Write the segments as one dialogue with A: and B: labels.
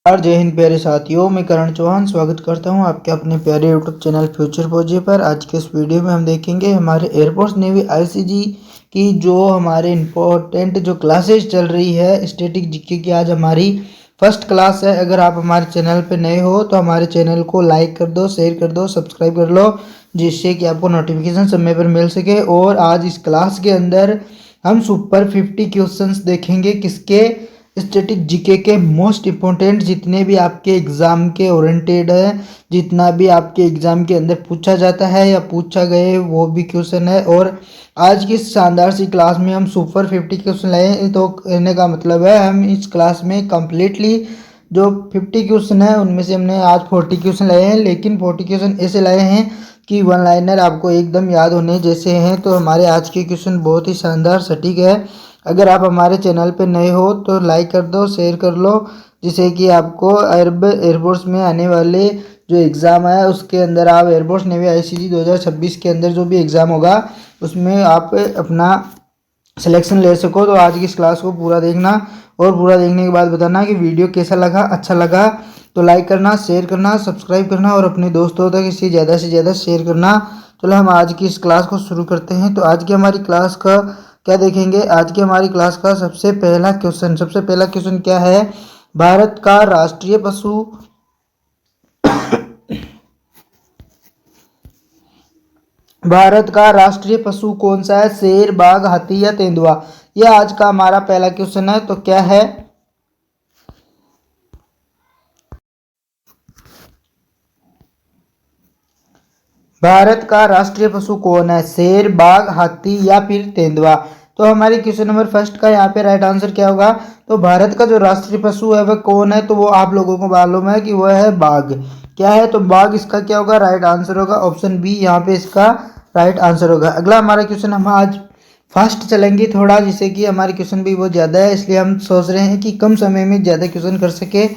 A: और जय हिंद प्यारे साथियों, मैं करण चौहान स्वागत करता हूं आपके अपने प्यारे यूट्यूब चैनल फ्यूचर फौजी पर। आज के इस वीडियो में हम देखेंगे हमारे एयरफोर्स नेवी आईसीजी की जो हमारे इम्पोर्टेंट जो क्लासेस चल रही है स्टैटिक जीके की। आज हमारी फर्स्ट क्लास है। अगर आप हमारे चैनल पर नए हो तो हमारे चैनल को लाइक कर दो, शेयर कर दो, सब्सक्राइब कर लो, जिससे कि आपको नोटिफिकेशन समय पर मिल सके। और आज इस क्लास के अंदर हम सुपर 50 क्वेश्चंस देखेंगे किसके, स्टैटिक जीके के मोस्ट इम्पोर्टेंट, जितने भी आपके एग्जाम के ओरिएंटेड है, जितना भी आपके एग्जाम के अंदर पूछा जाता है या पूछा गए वो भी क्वेश्चन है। और आज की शानदार सी क्लास में हम सुपर 50 क्वेश्चन लाए। तो कहने का मतलब है हम इस क्लास में कंप्लीटली जो 50 क्वेश्चन है उनमें से हमने आज 40 क्वेश्चन लाए हैं, लेकिन 40 क्वेश्चन ऐसे लाए हैं कि वन लाइनर आपको एकदम याद होने जैसे हैं। तो हमारे आज के क्वेश्चन बहुत ही शानदार सटीक है। अगर आप हमारे चैनल पे नए हो तो लाइक कर दो, शेयर कर लो, जिससे कि आपको एयरफोर्स में आने वाले जो एग्ज़ाम है उसके अंदर आप एयरफोर्स नेवी आईसीजी 2026 के अंदर जो भी एग्ज़ाम होगा उसमें आप अपना सिलेक्शन ले सको। तो आज की इस क्लास को पूरा देखना और पूरा देखने के बाद बताना कि वीडियो कैसा लगा। अच्छा लगा तो लाइक करना, शेयर करना, सब्सक्राइब करना और अपने दोस्तों तक इसे ज़्यादा से ज़्यादा शेयर करना। चलो हम आज की इस क्लास को शुरू करते हैं। तो आज की हमारी क्लास का क्या देखेंगे, आज की हमारी क्लास का सबसे पहला क्वेश्चन क्या है, भारत का राष्ट्रीय पशु भारत का राष्ट्रीय पशु कौन सा है, शेर, बाघ, हाथी या तेंदुआ। यह आज का हमारा पहला क्वेश्चन है। तो क्या है, भारत का राष्ट्रीय पशु कौन है, शेर, बाघ, हाथी या फिर तेंदुआ। तो हमारे क्वेश्चन नंबर फर्स्ट का यहाँ पे राइट आंसर क्या होगा। तो भारत का जो राष्ट्रीय पशु है वह कौन है, तो वो आप लोगों को मालूम है कि वह है बाघ। क्या है, तो बाघ इसका क्या होगा, राइट आंसर होगा। ऑप्शन बी यहाँ पे इसका राइट आंसर होगा। अगला हमारा क्वेश्चन हम आज फास्ट चलेंगे थोड़ा, जिससे कि हमारे क्वेश्चन भी बहुत ज़्यादा है, इसलिए हम सोच रहे हैं कि कम समय में ज़्यादा क्वेश्चन कर सके।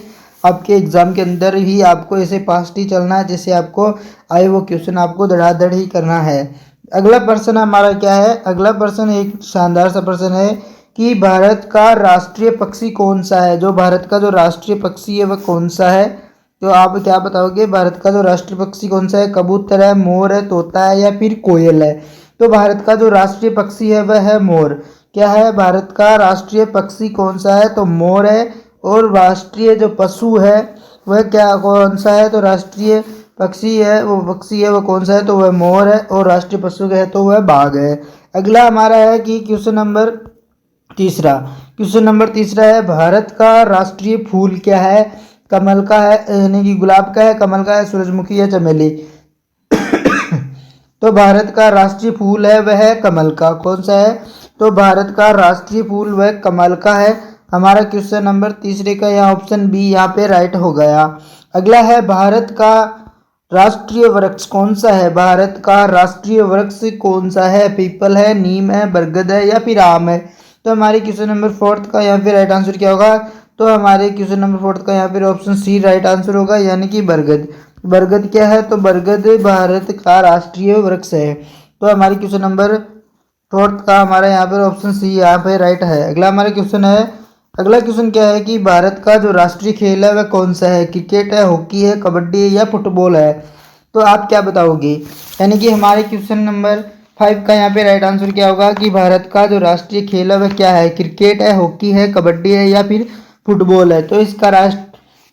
A: आपके एग्जाम के अंदर ही आपको ऐसे फास्ट ही चलना है, जैसे आपको आए वो क्वेश्चन आपको धड़ाधड़ ही करना है। अगला प्रश्न हमारा क्या है, अगला प्रश्न एक शानदार सा प्रश्न है कि भारत का राष्ट्रीय पक्षी कौन सा है। जो भारत का जो राष्ट्रीय पक्षी है वह कौन सा है। तो आप क्या बताओगे, भारत का जो राष्ट्रीय पक्षी कौन सा है, कबूतर है, मोर है, तोता है या फिर कोयल है। तो भारत का जो राष्ट्रीय पक्षी है वह है मोर। क्या है, भारत का राष्ट्रीय पक्षी कौन सा है, तो मोर है। और राष्ट्रीय जो पशु है वह क्या कौन सा है, तो राष्ट्रीय पक्षी है वो कौन सा है, तो वह मोर है। और राष्ट्रीय पशु है तो वह बाघ है। अगला हमारा है कि क्वेश्चन नंबर तीसरा है, भारत का राष्ट्रीय फूल क्या है। कमल का है, यानी कि गुलाब का है, कमल का है, सूरजमुखी या चमेली। तो भारत का राष्ट्रीय फूल है वह कमल का। कौन सा है, तो भारत का राष्ट्रीय फूल वह कमल का है। हमारा क्वेश्चन नंबर तीसरे का यहाँ ऑप्शन बी यहाँ पे राइट हो गया। अगला है, भारत का राष्ट्रीय वृक्ष कौन सा है। भारत का राष्ट्रीय वृक्ष कौन सा है, पीपल है, नीम है, बरगद है या फिर आम है। तो हमारे क्वेश्चन नंबर फोर्थ का यहाँ पे राइट आंसर क्या होगा। तो हमारे क्वेश्चन नंबर फोर्थ का यहाँ पे ऑप्शन सी राइट आंसर होगा, यानी कि बरगद। बरगद क्या है, तो बरगद भारत का राष्ट्रीय वृक्ष है। तो हमारे क्वेश्चन नंबर फोर्थ का हमारा यहाँ पर ऑप्शन सी यहाँ पे राइट है। अगला हमारा क्वेश्चन है, अगला क्वेश्चन क्या है कि भारत का जो राष्ट्रीय खेल है वह कौन सा है, क्रिकेट है, हॉकी है, कबड्डी है या फुटबॉल है। तो आप क्या बताओगे, यानी कि हमारे क्वेश्चन नंबर 5 का यहाँ पे राइट आंसर क्या होगा कि भारत का जो राष्ट्रीय खेल है वह क्या है, क्रिकेट है, हॉकी है, कबड्डी है या फिर फुटबॉल है। तो इसका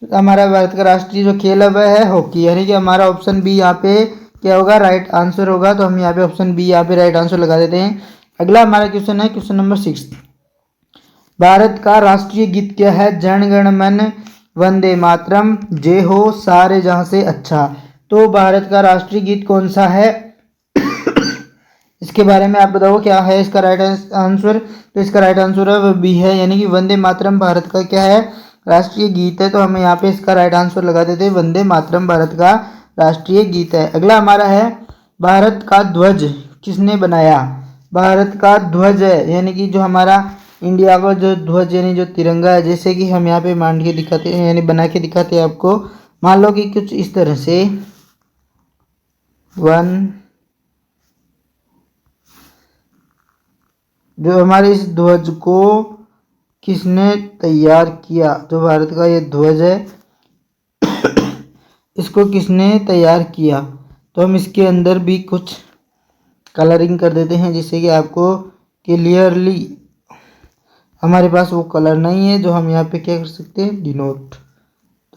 A: हमारा भारत का राष्ट्रीय जो खेल है वह है हॉकी, यानी कि हमारा ऑप्शन बी यहाँ पे क्या होगा, राइट आंसर होगा। तो हम यहाँ पे ऑप्शन बी यहाँ पे राइट आंसर लगा देते हैं। अगला हमारा क्वेश्चन है क्वेश्चन नंबर 6, भारत का राष्ट्रीय गीत क्या है। जन गण मन, वंदे मातरम, जय हो, सारे जहां से अच्छा। तो भारत का राष्ट्रीय गीत कौन सा है, इसके बारे में आप बताओ क्या है इसका राइट आंसर। तो इसका राइट आंसर है वह बी है, यानी कि वंदे मातरम भारत का क्या है, राष्ट्रीय गीत है। तो हम यहाँ पे इसका राइट आंसर लगा देते हैं, वंदे मातरम भारत का राष्ट्रीय गीत है। अगला हमारा है, भारत का ध्वज किसने बनाया। भारत का ध्वज है, यानी कि जो हमारा इंडिया का जो ध्वज यानी जो तिरंगा है, जैसे कि हम यहाँ पे मान के दिखाते हैं, यानी बना के दिखाते हैं आपको। मान लो कि कुछ इस तरह से जो हमारे इस ध्वज को किसने तैयार किया, जो भारत का ये ध्वज है इसको किसने तैयार किया। तो हम इसके अंदर भी कुछ कलरिंग कर देते हैं जिससे कि आपको क्लियरली, हमारे पास वो कलर नहीं है जो हम यहाँ पे क्या कर सकते हैं, डिनोट।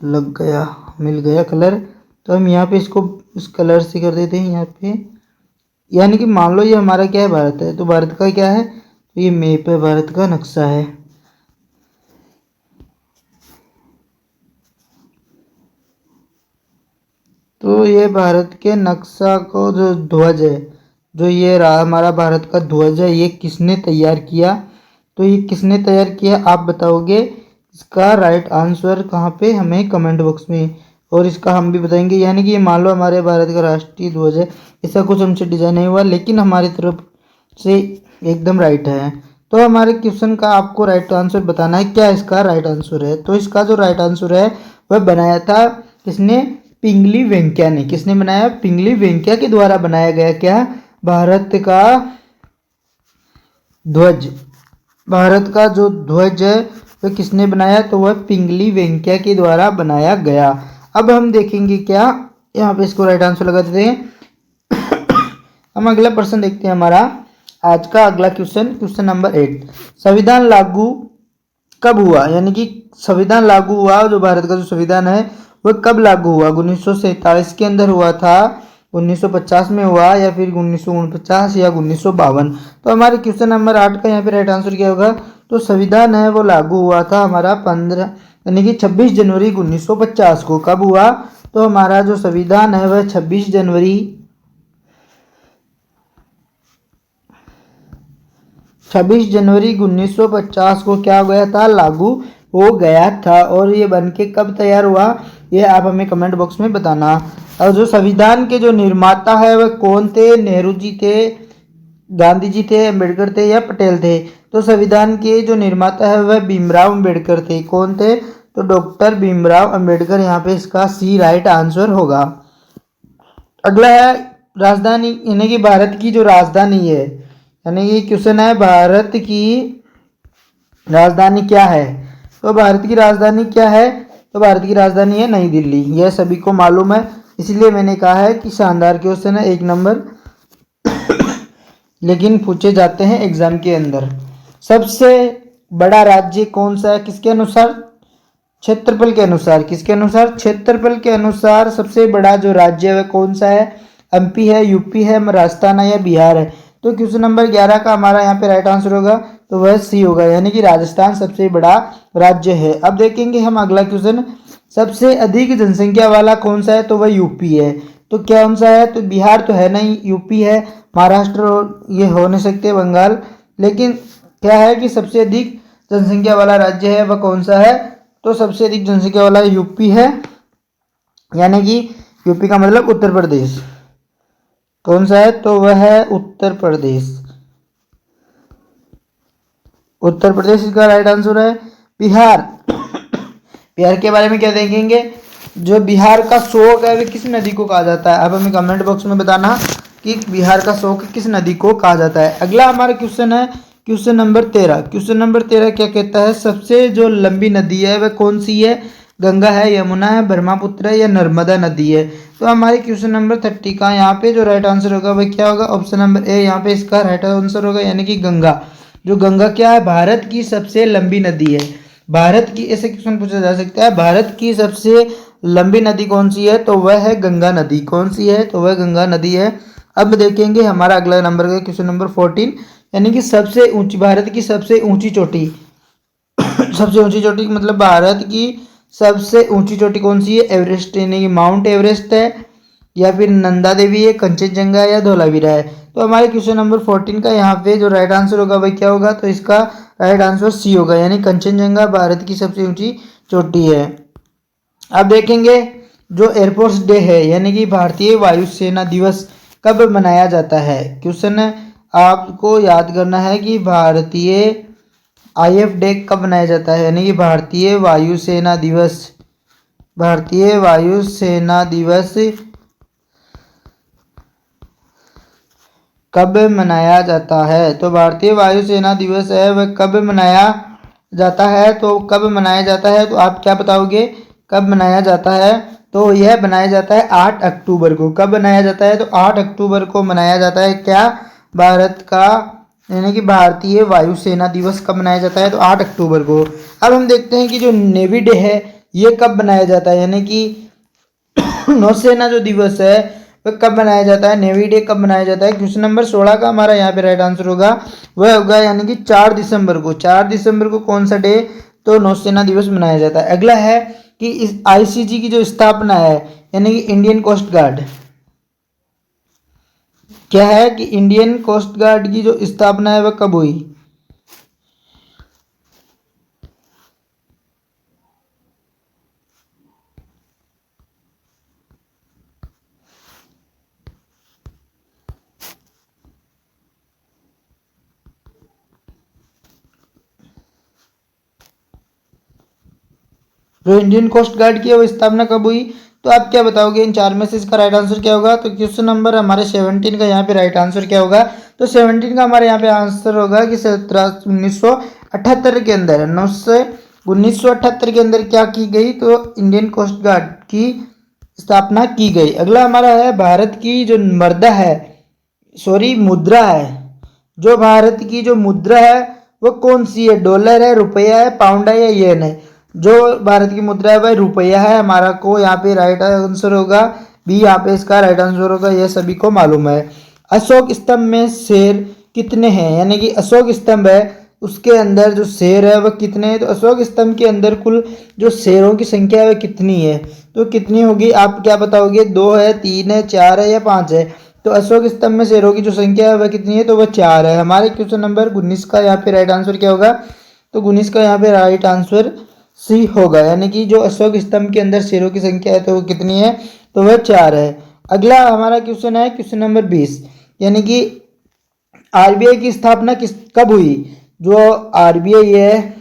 A: लग गया, मिल गया कलर। तो हम यहाँ पे इसको उस कलर से कर देते हैं यहाँ पे। यानी कि मान लो ये हमारा क्या है, भारत है, तो भारत का क्या है, तो ये मैप है, भारत का नक्शा है। तो ये भारत के नक्शा को जो ध्वज है, जो ये रहा हमारा भारत का ध्वज है, ये किसने तैयार किया। तो ये किसने तैयार किया आप बताओगे। इसका राइट आंसर कहाँ पे, हमें कमेंट बॉक्स में, और इसका हम भी बताएंगे। यानी कि ये मान लो हमारे भारत का राष्ट्रीय ध्वज है, ऐसा कुछ हमसे डिजाइन नहीं हुआ लेकिन हमारी तरफ से एकदम राइट है। तो हमारे क्वेश्चन का आपको राइट आंसर बताना है, क्या इसका राइट आंसर है। तो इसका जो राइट आंसर है वह बनाया था किसने, पिंगली वेंकैया ने। किसने बनाया, पिंगली वेंकैया के द्वारा बनाया गया क्या, भारत का ध्वज। भारत का जो ध्वज है वह किसने बनाया, तो वह पिंगली वेंकैया के द्वारा बनाया गया। अब हम देखेंगे क्या, यहाँ पे इसको राइट आंसर लगा देते हैं। हम अगला प्रश्न देखते हैं हमारा आज का अगला क्वेश्चन, क्वेश्चन नंबर 8। संविधान लागू कब हुआ। यानी कि संविधान लागू हुआ, जो भारत का जो संविधान है वह कब लागू हुआ। 1947 के अंदर हुआ था, 1950 में हुआ, या फिर 1949 या 1952। तो हमारे क्वेश्चन नंबर 8 का यहाँ पे राइट आंसर क्या होगा। तो संविधान है वो लागू हुआ था हमारा 15 यानी कि 26 जनवरी 1950 को। कब हुआ, तो हमारा जो संविधान है वह 26 जनवरी 1950 को क्या हो गया था, लागू हो गया था। और ये बन के कब तैयार हुआ, ये आप हमें कमेंट बॉक्स में बताना। और जो संविधान के जो निर्माता है वह कौन थे, नेहरू जी थे, गांधी जी थे, अम्बेडकर थे या पटेल थे। तो संविधान के जो निर्माता है वह भीमराव अम्बेडकर थे। कौन थे, तो डॉक्टर भीमराव अम्बेडकर। यहाँ पे इसका सी राइट आंसर होगा। अगला है राजधानी, यानी कि भारत की जो राजधानी है, यानी कि क्वेश्चन है भारत की राजधानी क्या है। तो भारत की राजधानी क्या है, तो भारत की राजधानी है नई दिल्ली। यह सभी को मालूम है, इसलिए मैंने कहा है कि शानदार क्वेश्चन है, 1 नंबर लेकिन पूछे जाते हैं एग्जाम के अंदर। सबसे बड़ा राज्य कौन सा है, किसके अनुसार, क्षेत्रफल के अनुसार। किसके अनुसार, क्षेत्रफल के अनुसार सबसे बड़ा जो राज्य है वह कौन सा है, एमपी है, यूपी है, राजस्थान है या बिहार है। तो क्वेश्चन नंबर 11 का हमारा यहाँ पे राइट आंसर होगा, तो वह सी होगा, यानी कि राजस्थान सबसे बड़ा राज्य है। अब देखेंगे हम अगला क्वेश्चन, सबसे अधिक जनसंख्या वाला कौन सा है, तो वह यूपी है। तो क्या कौन सा है, तो बिहार तो है नहीं, यूपी है, महाराष्ट्र ये हो नहीं सकते, बंगाल। लेकिन क्या है कि सबसे अधिक जनसंख्या वाला राज्य है वह कौन सा है, तो सबसे अधिक जनसंख्या वाला यूपी है, यानी कि यूपी का मतलब उत्तर प्रदेश। कौन सा है, तो वह है उत्तर प्रदेश। उत्तर प्रदेश इसका राइट आंसर है। बिहार बिहार के बारे में क्या देखेंगे, जो बिहार का शोक है वह किस नदी को कहा जाता है। अब हमें कमेंट बॉक्स में बताना कि बिहार का शोक किस नदी को कहा जाता है। अगला हमारा क्वेश्चन है क्वेश्चन नंबर 13। क्वेश्चन नंबर 13 क्या कहता है, सबसे जो लंबी नदी है वह कौन सी है, गंगा है, यमुना है, ब्रह्मपुत्र है या नर्मदा नदी है। तो हमारे क्वेश्चन नंबर 30 का यहाँ पे जो राइट आंसर होगा वह क्या होगा, ऑप्शन नंबर ए यहाँ पे इसका राइट आंसर होगा, यानी कि गंगा। जो गंगा क्या है, भारत की सबसे लंबी नदी है। भारत की, ऐसे क्वेश्चन पूछा जा सकता है, भारत की सबसे लंबी नदी कौन सी है, तो वह है गंगा नदी। कौन सी है, तो वह गंगा नदी है। अब देखेंगे हमारा अगला नंबर का क्वेश्चन नंबर 14, यानी कि सबसे ऊंची, भारत की सबसे ऊंची चोटी सबसे ऊंची चोटी मतलब भारत की सबसे ऊंची चोटी कौन सी है, एवरेस्ट, यानी कि माउंट एवरेस्ट है, या फिर नंदा देवी है, कंचनजंगा है या धौलावीरा है। तो हमारे क्वेश्चन नंबर 14 का यहाँ पे जो राइट आंसर होगा वह क्या होगा, तो इसका राइट आंसर सी होगा, यानी कंचनजंगा भारत की सबसे ऊंची चोटी है। अब देखेंगे जो एयरफोर्स डे है, यानी कि भारतीय वायुसेना दिवस कब मनाया जाता है। क्वेश्चन आपको याद करना है कि भारतीय आईएफ डे कब मनाया जाता है, यानी कि भारतीय वायुसेना दिवस, भारतीय वायुसेना दिवस कब मनाया जाता है। तो भारतीय वायुसेना दिवस है वह कब मनाया जाता है, तो कब मनाया जाता है, तो आप क्या बताओगे, कब मनाया जाता है। तो यह बनाया जाता है 8 अक्टूबर को। कब बनाया जाता है? तो 8 अक्टूबर को मनाया जाता है क्या? भारत का यानी कि भारतीय वायुसेना दिवस कब मनाया जाता है? तो 8 अक्टूबर को। अब हम देखते हैं कि जो नेवी डे है ये कब बनाया जाता है, यानी कि नौसेना जो दिवस है वह कब मनाया जाता है? नेवी डे कब मनाया जाता है? क्वेश्चन नंबर 16 का हमारा यहाँ पे राइट आंसर होगा, वह होगा यानी कि 4 दिसंबर को। 4 दिसंबर को कौन सा डे? तो नौसेना दिवस मनाया जाता है। अगला है कि इस आईसीजी की जो स्थापना है यानी कि इंडियन कोस्ट गार्ड, क्या है कि इंडियन कोस्ट गार्ड की जो स्थापना है वह कब हुई? जो इंडियन कोस्ट गार्ड की है वो स्थापना कब हुई? तो आप क्या बताओगे इन चार में से इसका राइट आंसर क्या होगा? तो क्वेश्चन नंबर हमारे 17 का यहाँ पे राइट आंसर क्या होगा? तो 17 का हमारे यहाँ पे आंसर होगा कि 1978 के अंदर 1978 के अंदर क्या की गई? तो इंडियन कोस्ट गार्ड की स्थापना की गई। अगला हमारा है भारत की जो मुद्रा है, जो भारत की जो मुद्रा है वो कौन सी है? डॉलर है, रुपया है, पाउंड है या येन है? जो भारत की मुद्रा है वह रुपया है। हमारा को यहाँ पे राइट आंसर होगा बी, यहाँ पे इसका राइट आंसर होगा, यह सभी को मालूम है। अशोक स्तंभ में शेर कितने हैं? यानी कि अशोक स्तंभ है उसके अंदर जो शेर है वह कितने हैं? तो अशोक स्तंभ के अंदर कुल जो शेरों की संख्या है वह कितनी है? तो कितनी होगी आप क्या बताओगे? 2 है, 3 है, 4 है या 5 है? तो अशोक स्तंभ में शेरों की जो संख्या है वह कितनी है? तो वह 4 है। हमारे क्वेश्चन नंबर 19 का यहाँ पे राइट आंसर क्या होगा? तो 19 का यहाँ पे राइट आंसर सी होगा, यानी कि जो अशोक स्तंभ के अंदर शेरों की संख्या है तो वो कितनी है? तो वह 4 है। अगला हमारा क्वेश्चन है क्वेश्चन नंबर 20, यानी कि आरबीआई की स्थापना कब हुई? जो आरबीआई है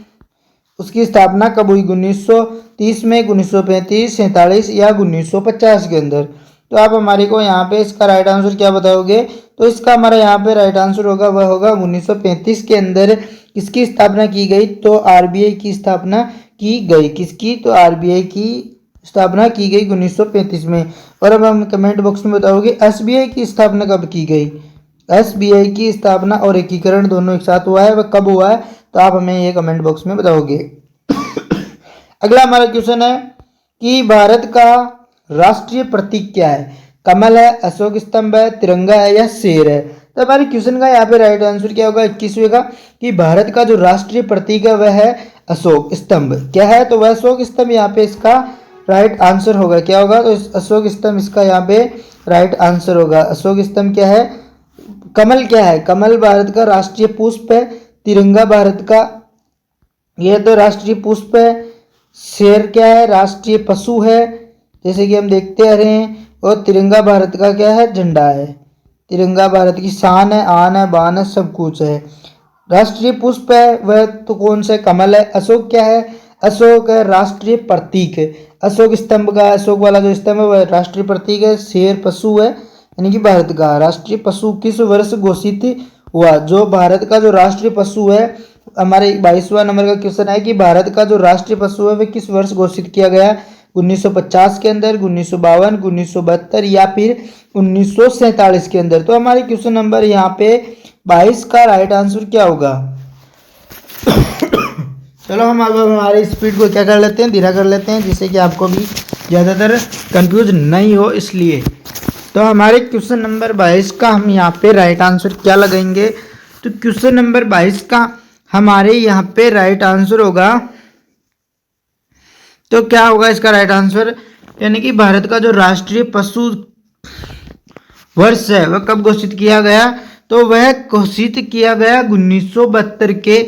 A: उसकी स्थापना कब हुई? 1930 में, 1935, 47 या 1950 के अंदर? तो आप हमारे को यहाँ पे इसका राइट आंसर क्या बताओगे? तो इसका हमारा यहाँ पे राइट आंसर होगा वह होगा 1935 के अंदर किसकी स्थापना की गई? तो आरबीआई की स्थापना की गई। किसकी? तो आरबीआई की स्थापना की गई 1935 में। और अब हम कमेंट बॉक्स में बताओगे एसबीआई की स्थापना कब की गई? एसबीआई की स्थापना और एकीकरण दोनों एक साथ हुआ है, वह कब हुआ है? तो आप हमें ये कमेंट बॉक्स में बताओगे। अगला हमारा क्वेश्चन है कि भारत का राष्ट्रीय प्रतीक क्या है? कमल है, अशोक स्तंभ है, तिरंगा है या शेर है? तो हमारे क्वेश्चन का यहाँ पे राइट आंसर क्या होगा 21वें का, कि भारत का जो राष्ट्रीय प्रतीक है वह है अशोक स्तंभ। क्या है? तो वह अशोक स्तंभ यहाँ पे इसका राइट आंसर होगा। क्या होगा? तो अशोक स्तंभ इसका यहाँ पे राइट आंसर होगा। अशोक स्तंभ क्या है? कमल क्या है? कमल भारत का राष्ट्रीय पुष्प है। तिरंगा भारत का यह तो राष्ट्रीय पुष्प है। शेर क्या है? राष्ट्रीय पशु है, जैसे कि हम देखते आ रहे हैं। और तिरंगा भारत का क्या है? झंडा है। तिरंगा भारत की शान है, आन है, बान है, सब कुछ है। राष्ट्रीय पुष्प है वह तो कौन सा? कमल है। अशोक क्या है? अशोक है राष्ट्रीय प्रतीक है। अशोक स्तंभ का, अशोक वाला जो स्तंभ है वह राष्ट्रीय प्रतीक है। शेर पशु है, यानी कि भारत का राष्ट्रीय पशु किस वर्ष घोषित हुआ? जो भारत का जो राष्ट्रीय पशु है, हमारे 22वां नंबर का क्वेश्चन है कि भारत का जो राष्ट्रीय पशु है वह किस वर्ष घोषित किया गया? 1950 के अंदर, 1952, 1972 या फिर 1947 के अंदर? तो हमारे क्वेश्चन नंबर यहाँ पे 22 का राइट आंसर क्या होगा? चलो हम अब हमारे स्पीड को क्या कर लेते हैं, धीरा कर लेते हैं, जिससे कि आपको भी ज़्यादातर कंफ्यूज नहीं हो इसलिए। तो हमारे क्वेश्चन नंबर 22 का हम यहाँ पे राइट आंसर क्या लगाएंगे? तो क्वेश्चन नंबर 22 का हमारे यहाँ पे राइट आंसर होगा, तो क्या होगा इसका राइट आंसर? यानी कि भारत का जो राष्ट्रीय पशु वर्ष है वह कब घोषित किया गया? तो वह घोषित किया गया 1972 के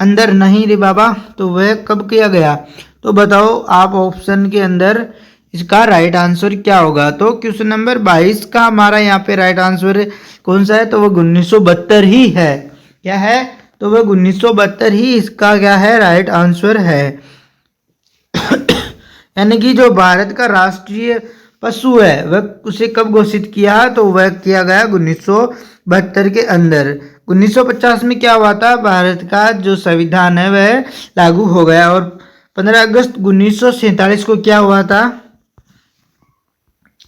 A: अंदर। नहीं रे बाबा, तो वह कब किया गया? तो बताओ आप ऑप्शन के अंदर इसका राइट आंसर क्या होगा? तो क्वेश्चन नंबर 22 का हमारा यहाँ पे राइट आंसर कौन सा है? तो वह 1972 ही है। क्या है? तो वह 1972 ही इसका क्या है? राइट आंसर है। यानी कि जो भारत का राष्ट्रीय पशु है वह उसे कब घोषित किया? तो वह किया गया 1972 के अंदर। 1950 में क्या हुआ था? भारत का जो संविधान है वह लागू हो गया। और 15 अगस्त 1947 को क्या हुआ था?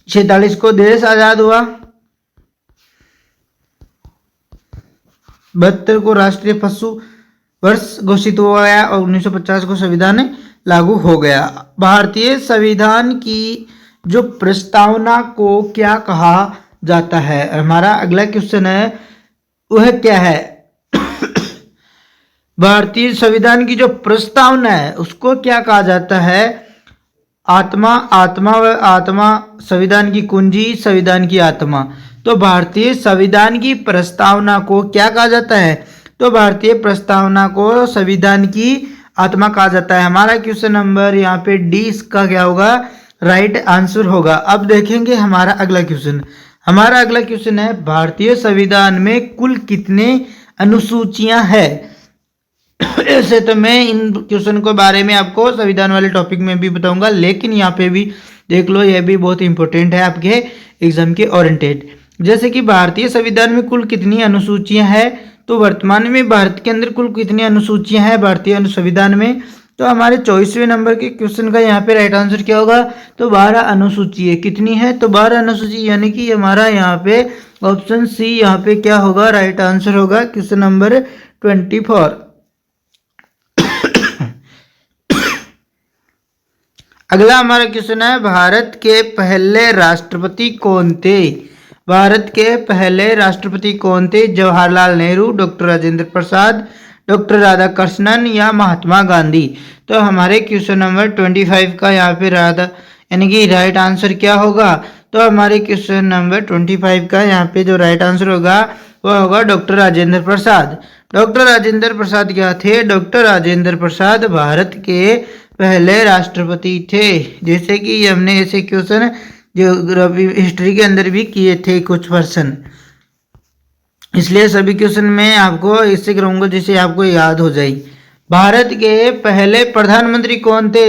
A: 46 को देश आजाद हुआ, 72 को राष्ट्रीय पशु वर्ष घोषित हुआ गया और 1950 को संविधान लागू हो गया। भारतीय संविधान की जो प्रस्तावना को क्या कहा जाता है? हमारा अगला क्वेश्चन है वह क्या है? भारतीय संविधान की जो प्रस्तावना है उसको क्या कहा जाता है? आत्मा, आत्मा व आत्मा, संविधान की कुंजी, संविधान की आत्मा। तो भारतीय संविधान की प्रस्तावना को क्या कहा जाता है? तो भारतीय प्रस्तावना को संविधान की आत्मा कहा जाता है। हमारा क्वेश्चन नंबर यहाँ पे डी इसका क्या होगा? राइट आंसर होगा। अब देखेंगे हमारा अगला क्वेश्चन। हमारा अगला क्वेश्चन है भारतीय संविधान में कुल कितने अनुसूचियां हैं? ऐसे तो मैं इन क्वेश्चन के बारे में आपको संविधान वाले टॉपिक में भी बताऊंगा, लेकिन यहाँ पे भी देख लो, यह भी बहुत इंपॉर्टेंट है आपके एग्जाम के ओरिएंटेड। जैसे कि भारतीय संविधान में कुल कितनी अनुसूचियां हैं? तो वर्तमान में भारत के अंदर कुल कितनी अनुसूचियां हैं भारतीय संविधान में? तो हमारे 24वें नंबर के क्वेश्चन का यहाँ पे राइट आंसर क्या होगा? तो 12 अनुसूची है। कितनी है? तो 12 अनुसूची, यानी कि हमारा यहाँ पे ऑप्शन सी यहाँ पे क्या होगा? राइट आंसर होगा क्वेश्चन नंबर 24। अगला हमारा क्वेश्चन है भारत के पहले राष्ट्रपति कौन थे? भारत के पहले राष्ट्रपति कौन थे? जवाहरलाल नेहरू, डॉक्टर राजेंद्र प्रसाद, डॉक्टर राधाकृष्णन या महात्मा गांधी? तो हमारे क्वेश्चन नंबर 25 का यहाँ पे यानी कि राइट आंसर क्या होगा? तो हमारे क्वेश्चन नंबर 25 का यहाँ पे जो राइट आंसर होगा वह होगा डॉक्टर राजेंद्र प्रसाद। डॉक्टर राजेंद्र प्रसाद क्या थे? डॉक्टर राजेंद्र प्रसाद भारत के पहले राष्ट्रपति थे। जैसे कि हमने ऐसे क्वेश्चन ज्योग्राफी हिस्ट्री के अंदर भी किए थे कुछ पर्सन, इसलिए सभी क्वेश्चन में आपको इससे करूंगा जिससे आपको याद हो जाए। भारत के पहले प्रधानमंत्री कौन थे?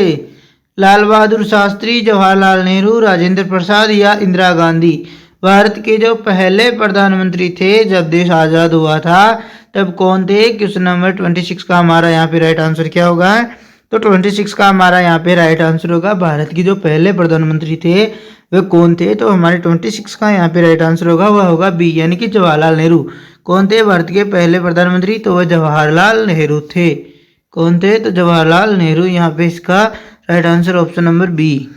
A: लाल बहादुर शास्त्री, जवाहरलाल नेहरू, राजेंद्र प्रसाद या इंदिरा गांधी? भारत के जो पहले प्रधानमंत्री थे जब देश आजाद हुआ था तब कौन थे? क्वेश्चन नंबर 26 का हमारा यहाँ पे राइट आंसर क्या होगा? तो 26 का हमारा यहाँ पे राइट आंसर होगा भारत के जो पहले प्रधानमंत्री थे वे कौन थे? तो हमारे 26 का यहाँ पे राइट आंसर होगा वह होगा बी, यानी कि जवाहरलाल नेहरू। कौन थे भारत के पहले प्रधानमंत्री? तो वह जवाहरलाल नेहरू थे। कौन थे? तो जवाहरलाल नेहरू। यहाँ पे इसका right answer option number B.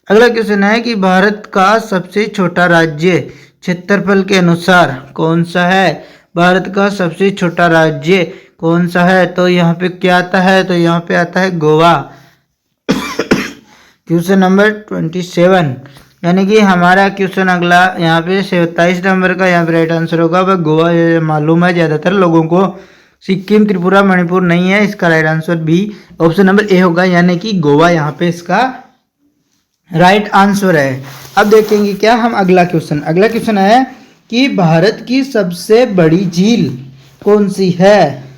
A: अगला क्वेश्चन है कि भारत का सबसे छोटा राज्य क्षेत्रफल के अनुसार कौन सा है? भारत का सबसे छोटा राज्य कौन सा है? तो यहाँ पे क्या आता है? तो यहाँ पे आता है गोवा। क्वेश्चन नंबर 27, यानी कि हमारा क्वेश्चन अगला यहाँ पे 27 नंबर का यहाँ पे राइट आंसर होगा वह गोवा। मालूम है ज़्यादातर लोगों को, सिक्किम, त्रिपुरा, मणिपुर नहीं है। इसका right answer B, option number A होगा, यानी कि गोवा यहाँ पे इसका राइट आंसर है। अब देखेंगे क्या हम अगला क्वेश्चन है कि भारत की सबसे बड़ी झील कौन सी है?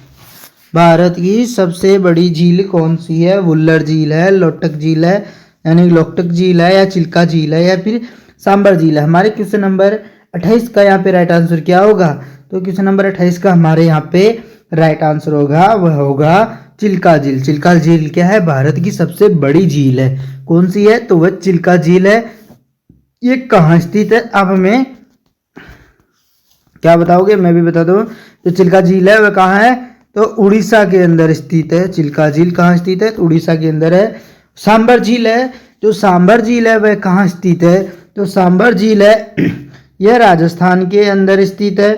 A: भारत की सबसे बड़ी झील कौन सी है? वुल्लर झील है, लोटक झील है, यानी लोकटक झील है, या चिल्का झील है, या फिर सांबर झील है? हमारे क्वेश्चन नंबर 28 का यहाँ पे राइट आंसर क्या होगा? तो क्वेश्चन नंबर 28 का हमारे यहाँ पे राइट आंसर होगा वह होगा चिल्का झील। चिल्का झील क्या है? भारत की सबसे बड़ी झील है। कौन सी है? तो वह चिल्का झील है। ये कहाँ स्थित है? आप हमें क्या बताओगे? मैं भी बता दूं। जो चिल्का झील है वह कहाँ है? तो उड़ीसा के अंदर स्थित है। चिल्का झील कहाँ स्थित है? तो उड़ीसा के अंदर है। सांबर झील है, जो सांबर झील है वह कहाँ स्थित है? तो सांबर झील है यह राजस्थान के अंदर स्थित है।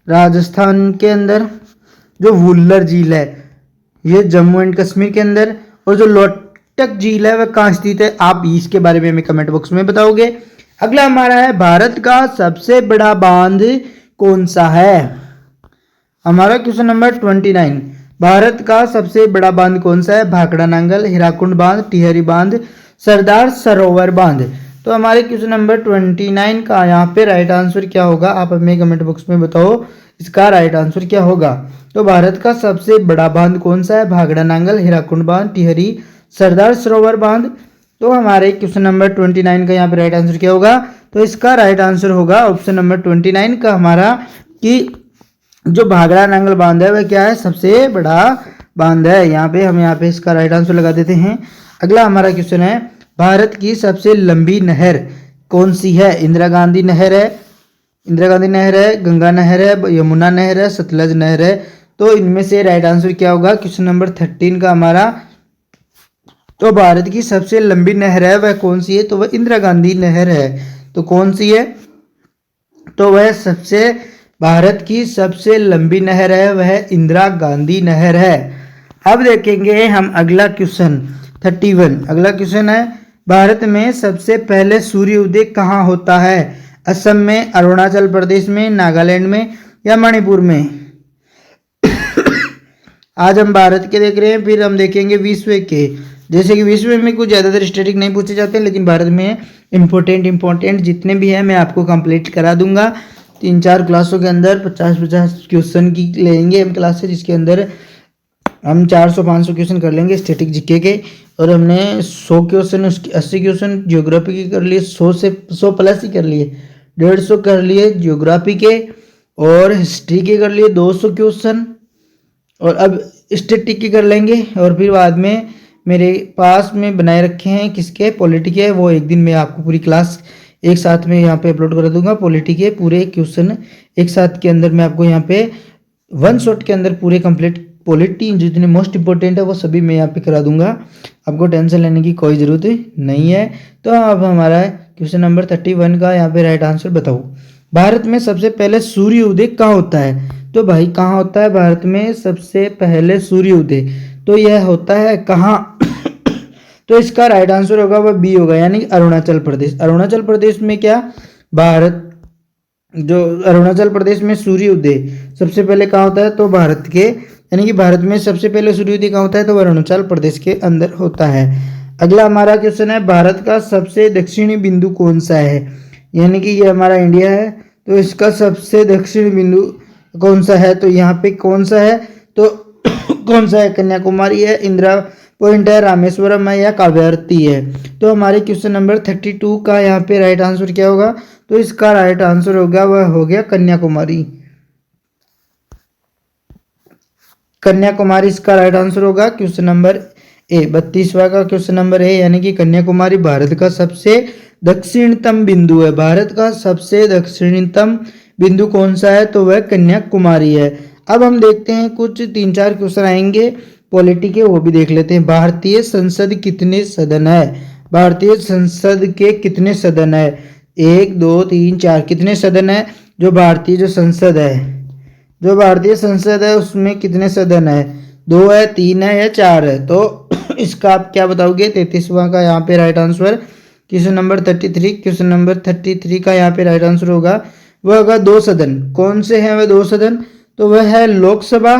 A: राजस्थान के अंदर। जो वुल्लर झील है यह जम्मू एंड कश्मीर के अंदर। और जो लोटक झील है वह कहाँ स्थित है? आप इसके बारे में हमें कमेंट बॉक्स में बताओगे। अगला हमारा है भारत का सबसे बड़ा बांध कौन सा है? हमारा क्वेश्चन नंबर 29, भारत का सबसे बड़ा बांध कौन सा है? भाखड़ा नांगल, हीराकुंड बांध, टिहरी बांध, सरदार सरोवर बांध? तो हमारे क्वेश्चन नंबर 29 का यहाँ पे राइट आंसर क्या होगा? आप हमें कमेंट बॉक्स में बताओ इसका राइट आंसर क्या होगा। तो भारत का सबसे बड़ा बांध कौन सा है? भाखड़ा नांगल, हीराकुंड बांध, टिहरी, सरदार सरोवर बांध? तो हमारे क्वेश्चन नंबर 29 का यहाँ पे राइट आंसर क्या होगा? तो इसका राइट आंसर होगा ऑप्शन नंबर 29 का हमारा कि जो भाखड़ा नांगल बांध है वह क्या है? सबसे बड़ा बांध है। यहाँ पे इसका राइट आंसर लगा देते हैं। अगला हमारा क्वेश्चन है भारत की सबसे लंबी नहर कौन सी है? इंदिरा गांधी नहर है, गंगा नहर है, यमुना नहर है, सतलज नहर है। तो इनमें से राइट आंसर क्या होगा क्वेश्चन नंबर 13 का हमारा? तो भारत की सबसे लंबी नहर है वह कौन सी है? तो वह इंदिरा गांधी नहर है। तो कौन सी है? तो वह भारत की सबसे लंबी नहर है, वह इंदिरा गांधी नहर है। अब देखेंगे हम अगला क्वेश्चन 31। अगला क्वेश्चन है, भारत में सबसे पहले सूर्योदय कहाँ होता है? असम में, अरुणाचल प्रदेश में, नागालैंड में या मणिपुर में? आज हम भारत के देख रहे हैं, फिर हम देखेंगे विश्व के। जैसे कि विश्व में कुछ ज़्यादातर स्टैटिक नहीं पूछे जाते, लेकिन भारत में इंपॉर्टेंट जितने भी हैं मैं आपको कंप्लीट करा दूंगा। 3-4 क्लासों के अंदर 50-50 क्वेश्चन की लेंगे हम क्लासेस, जिसके अंदर हम 400-500 क्वेश्चन कर लेंगे स्टैटिक जीके के। और हमने 100 क्वेश्चन, उसके 80 क्वेश्चन ज्योग्राफी के कर लिए, 100 प्लस ही कर लिए, 150 कर लिए ज्योग्राफी के, और हिस्ट्री के कर लिए 200 क्वेश्चन, और अब स्टैटिक के कर लेंगे। और फिर बाद में मेरे पास में बनाए रखे हैं किसके? पॉलिटी के। वो एक दिन मैं आपको पूरी क्लास एक साथ में यहाँ पे अपलोड कर दूंगा। पॉलिटी के पूरे क्वेश्चन एक साथ के अंदर मैं आपको यहाँ पे वन शॉट के अंदर पूरे कंप्लीट पॉलिटी जितने मोस्ट इंपॉर्टेंट है वो सभी मैं यहाँ पे करा दूंगा। आपको टेंशन लेने की कोई ज़रूरत नहीं है। तो अब हमारा क्वेश्चन नंबर 31 का यहाँ पे राइट आंसर बताओ। भारत में सबसे पहले सूर्योदय कहाँ होता है? तो भाई कहाँ होता है भारत में सबसे पहले सूर्योदय? तो यह होता है कहाँ? तो इसका राइट आंसर होगा वह बी होगा, यानी अरुणाचल प्रदेश। अरुणाचल प्रदेश में क्या भारत जो अरुणाचल प्रदेश में सूर्योदय सबसे पहले कहाँ होता है? तो भारत के, यानी कि भारत में सबसे पहले सूर्योदय कहाँ होता है? तो अरुणाचल प्रदेश के अंदर होता है। अगला हमारा क्वेश्चन है, भारत का सबसे दक्षिणी बिंदु कौन सा है? यानी कि ये हमारा इंडिया है, तो इसका सबसे दक्षिणी बिंदु कौन सा है? तो यहाँ पे कौन सा है? तो कौन सा है? कन्याकुमारी है, इंदिरा पॉइंट है, रामेश्वरम है या काव्यार्थी है? तो हमारे क्वेश्चन नंबर 32 का यहाँ पे राइट आंसर क्या होगा? तो इसका राइट आंसर होगा वह हो गया कन्याकुमारी। कन्याकुमारी इसका राइट आंसर होगा क्वेश्चन नंबर ए। 32वां का क्वेश्चन नंबर ए, यानी कि कन्याकुमारी भारत का सबसे दक्षिणतम बिंदु है। भारत का सबसे दक्षिणतम बिंदु कौन सा है? तो वह कन्याकुमारी है। अब हम देखते हैं कुछ 3-4 क्वेश्चन आएंगे पॉलिटी के, वो भी देख लेते हैं। भारतीय संसद कितने सदन है? भारतीय संसद के कितने सदन है? 1 2 3 4 कितने सदन है? जो भारतीय संसद है उसमें कितने सदन है? 2 है, 3 है या 4 है? तो इसका आप क्या बताओगे? 33वां का यहाँ पे right answer question number 33। Question number 33 का यहाँ पे राइट आंसर होगा वह होगा 2 सदन। कौन से हैं वह 2 सदन? तो वह है लोकसभा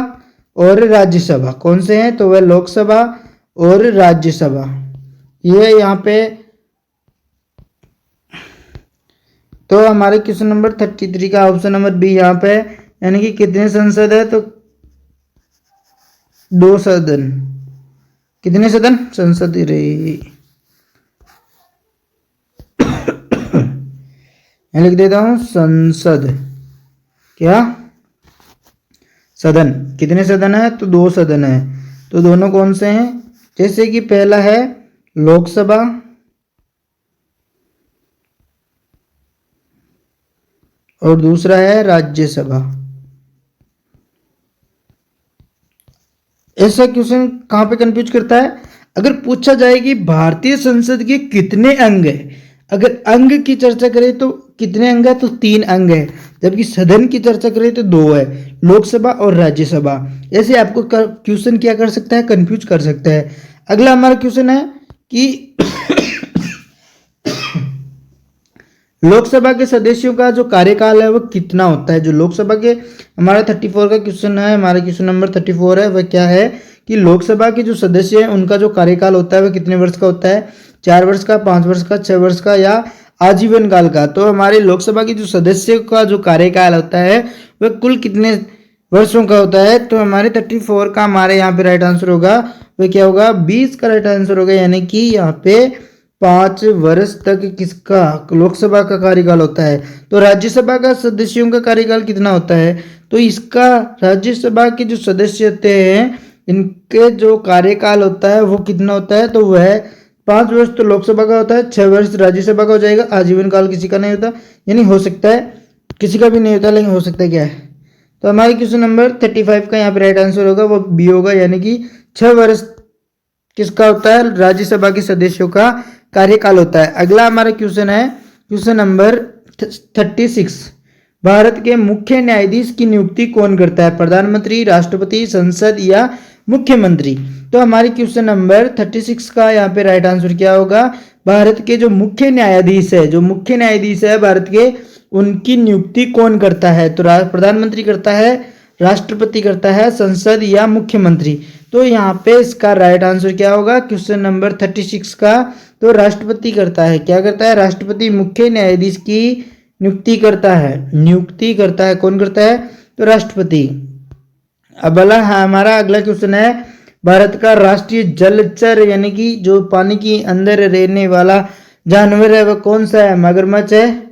A: और राज्यसभा। कौन से हैं? तो वह लोकसभा और राज्यसभा। ये यहाँ पे तो हमारे क्वेश्चन नंबर 33 का ऑप्शन नंबर बी यहाँ पे, यानी कि कितने संसद है? तो 2 सदन। कितने सदन? संसद रही, मैं लिख देता हूं संसद। क्या सदन? कितने सदन है? तो 2 सदन है। तो दोनों कौन से हैं? जैसे कि पहला है लोकसभा और दूसरा है राज्यसभा। ऐसा क्वेश्चन कहां पे कंफ्यूज करता है? अगर पूछा जाए कि भारतीय संसद के कितने अंग है, अगर अंग की चर्चा करें तो कितने अंग है? तो 3 अंग है। जबकि सदन की चर्चा करें तो 2 है, लोकसभा और राज्यसभा। ऐसे आपको क्वेश्चन क्या कर सकता है? कंफ्यूज कर सकता है। अगला हमारा क्वेश्चन है कि लोकसभा के सदस्यों का जो कार्यकाल है वो कितना होता है? जो लोकसभा के हमारा 34 का क्वेश्चन है, हमारा क्वेश्चन नंबर 34 है, वह क्या है कि लोकसभा के जो सदस्य हैं उनका जो कार्यकाल होता है वह कितने वर्ष का होता है? 4 वर्ष का, 5 वर्ष का, 6 वर्ष का या आजीवन काल का? तो हमारे लोकसभा की जो सदस्य का जो कार्यकाल होता है वह कुल कितने वर्षों का होता है? तो हमारे 34 का हमारे यहाँ पे राइट आंसर होगा वह क्या होगा? 20 का राइट आंसर होगा, यानी कि यहाँ पे 5 वर्ष तक किसका? लोकसभा का कार्यकाल होता है। तो राज्यसभा का सदस्यों का कार्यकाल कितना होता है? तो इसका राज्यसभा के जो सदस्य होते हैं इनके जो कार्यकाल होता है वो कितना होता है? तो वह 5 वर्ष तो लोकसभा का होता है, 6 वर्ष राज्यसभा का हो जाएगा। आजीवन काल किसी का नहीं होता, यानी हो सकता है किसी का भी नहीं होता, लेकिन हो सकता है क्या है। तो हमारे क्वेश्चन नंबर 35 का यहाँ पे राइट आंसर होगा वो बी होगा, यानी कि 6 वर्ष किसका होता है, राज्यसभा के सदस्यों का कार्यकाल होता है। अगला हमारा क्वेश्चन है क्वेश्चन नंबर 36। भारत के मुख्य न्यायाधीश की नियुक्ति कौन करता है, प्रधानमंत्री, राष्ट्रपति, संसद या मुख्यमंत्री। तो हमारे क्वेश्चन नंबर 36 का यहाँ पे राइट आंसर क्या होगा, भारत के जो मुख्य न्यायाधीश है भारत के, उनकी नियुक्ति कौन करता है। तो प्रधानमंत्री करता है, राष्ट्रपति करता है, संसद या मुख्यमंत्री। तो यहाँ पे इसका राइट आंसर क्या होगा क्वेश्चन नंबर 36 का, तो राष्ट्रपति करता है। क्या करता है, राष्ट्रपति मुख्य न्यायाधीश की नियुक्ति करता है। कौन करता है, तो राष्ट्रपति। अब हमारा अगला क्वेश्चन है, भारत का राष्ट्रीय जलचर यानी कि जो पानी के अंदर रहने वाला जानवर है वह कौन सा है, मगरमच्छ है,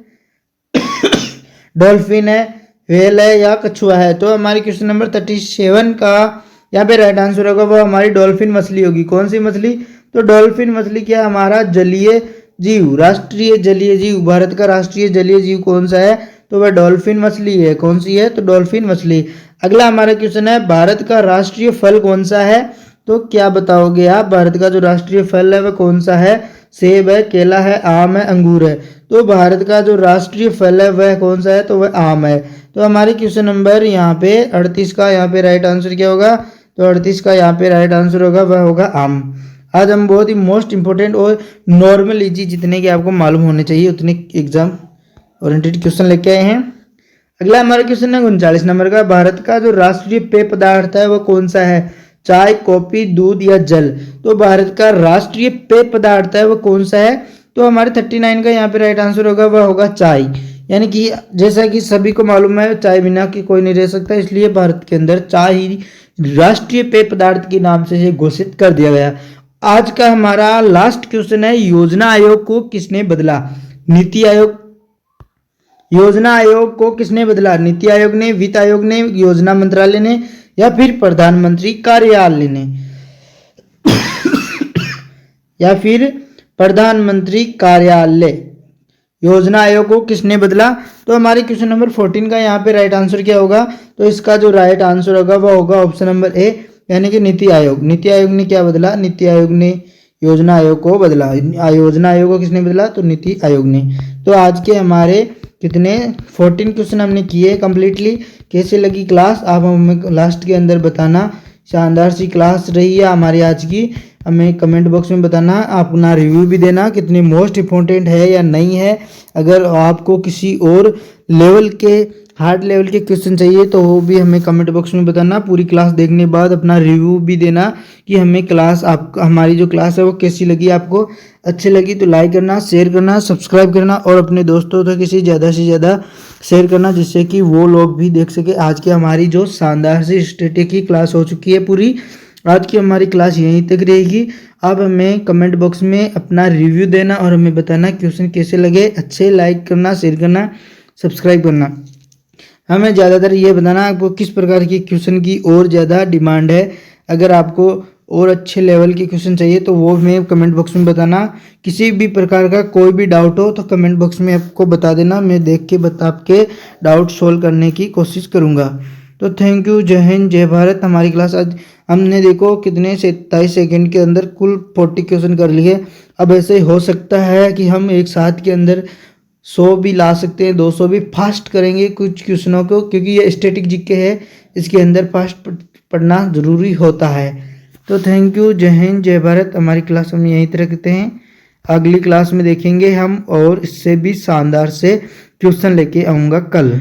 A: डॉल्फिन है, व्हेल है या कछुआ है। तो हमारे क्वेश्चन नंबर 37 का यहाँ पे राइट आंसर होगा वो हमारी डॉल्फिन मछली होगी। कौन सी मछली, तो डॉल्फिन मछली क्या हमारा जलीय जीव, राष्ट्रीय जलीय जीव। भारत का राष्ट्रीय जलीय जीव कौन सा है, तो वह डॉल्फिन मछली है। कौन सी है, तो डॉल्फिन मछली। अगला हमारा क्वेश्चन है, भारत का राष्ट्रीय फल कौन सा है। तो क्या बताओगे आप, भारत का जो राष्ट्रीय फल है वह कौन सा है, सेब है, केला है, आम है, अंगूर है। तो भारत का जो राष्ट्रीय फल है वह कौन सा है, तो वह आम है। तो हमारे क्वेश्चन नंबर यहाँ पे 38 का यहाँ पे राइट आंसर क्या होगा, तो 38 का यहाँ पे राइट आंसर होगा वह होगा आम। आज हम बहुत ही मोस्ट इंपोर्टेंट और नॉर्मल इजी जितने की आपको मालूम होने चाहिए उतने एग्जाम ओरिएंटेड क्वेश्चन लेके आए हैं। अगला हमारा क्वेश्चन है 39 नंबर का, भारत का जो राष्ट्रीय पेय पदार्थ है वह कौन सा है, चाय, कॉफी, दूध या जल। तो भारत का राष्ट्रीय पेय पदार्थ है वह कौन सा है, तो हमारे 39 का यहाँ पे राइट आंसर होगा वह होगा चाय। यानी कि जैसा कि सभी को मालूम है चाय बिना कि कोई नहीं रह सकता, इसलिए भारत के अंदर चाय ही राष्ट्रीय पेय पदार्थ के नाम से घोषित कर दिया गया। आज का हमारा लास्ट क्वेश्चन है, योजना आयोग को किसने बदला, नीति आयोग। योजना आयोग को किसने बदला, नीति आयोग ने, वित्त आयोग ने, योजना मंत्रालय ने या फिर प्रधानमंत्री कार्यालय ने या फिर प्रधानमंत्री कार्यालय। योजना आयोग को किसने बदला, तो हमारे क्वेश्चन नंबर 14 का यहाँ पे राइट आंसर क्या होगा, तो इसका जो राइट आंसर होगा वह होगा ऑप्शन नंबर ए, यानी कि नीति आयोग। नीति आयोग ने क्या बदला, नीति आयोग ने योजना आयोग को बदला। योजना आयोग को किसने बदला, तो नीति आयोग ने। तो आज के हमारे कितने 14 क्वेश्चन हमने किए कंप्लीटली। कैसे लगी क्लास आप हमें लास्ट के अंदर बताना। शानदार सी क्लास रही है हमारी आज की, हमें कमेंट बॉक्स में बताना, अपना रिव्यू भी देना कितनी मोस्ट इम्पोर्टेंट है या नहीं है। अगर आपको किसी और लेवल के हार्ड लेवल के क्वेश्चन चाहिए तो वो भी हमें कमेंट बॉक्स में बताना। पूरी क्लास देखने के बाद अपना रिव्यू भी देना कि हमें क्लास हमारी जो क्लास है वो कैसी लगी। आपको अच्छी लगी तो लाइक करना, शेयर करना, सब्सक्राइब करना और अपने दोस्तों तक इसे ज़्यादा से ज़्यादा शेयर करना, जिससे कि वो लोग भी देख सके। आज की हमारी जो शानदार सी स्टैटिक की क्लास हो चुकी है पूरी, आज की हमारी क्लास यहीं तक रहेगी। आप हमें कमेंट बॉक्स में अपना रिव्यू देना और हमें बताना क्वेश्चन कैसे लगे। अच्छे लाइक करना, शेयर करना, सब्सक्राइब करना। हमें ज़्यादातर ये बताना आपको किस प्रकार के क्वेश्चन की और ज़्यादा डिमांड है। अगर आपको और अच्छे लेवल के क्वेश्चन चाहिए तो वो हमें कमेंट बॉक्स में बताना। किसी भी प्रकार का कोई भी डाउट हो तो कमेंट बॉक्स में आपको बता देना, मैं देख के आपके डाउट सोल्व करने की कोशिश करूँगा। तो थैंक यू, जय हिंद, जय भारत। हमारी क्लास आज हमने देखो कितने 27 सेकेंड के अंदर कुल 40 क्वेश्चन कर लिए। अब ऐसे हो सकता है कि हम एक साथ के अंदर 100 भी ला सकते हैं, 200 भी। फास्ट करेंगे कुछ क्वेश्चनों को, क्योंकि ये स्टैटिक जीके है, इसके अंदर फास्ट पढ़ना ज़रूरी होता है। तो थैंक यू, जय हिंद, जय भारत। हमारी क्लास हम यहीं तक रखते हैं, अगली क्लास में देखेंगे हम और इससे भी शानदार से क्वेश्चन लेके आऊँगा कल।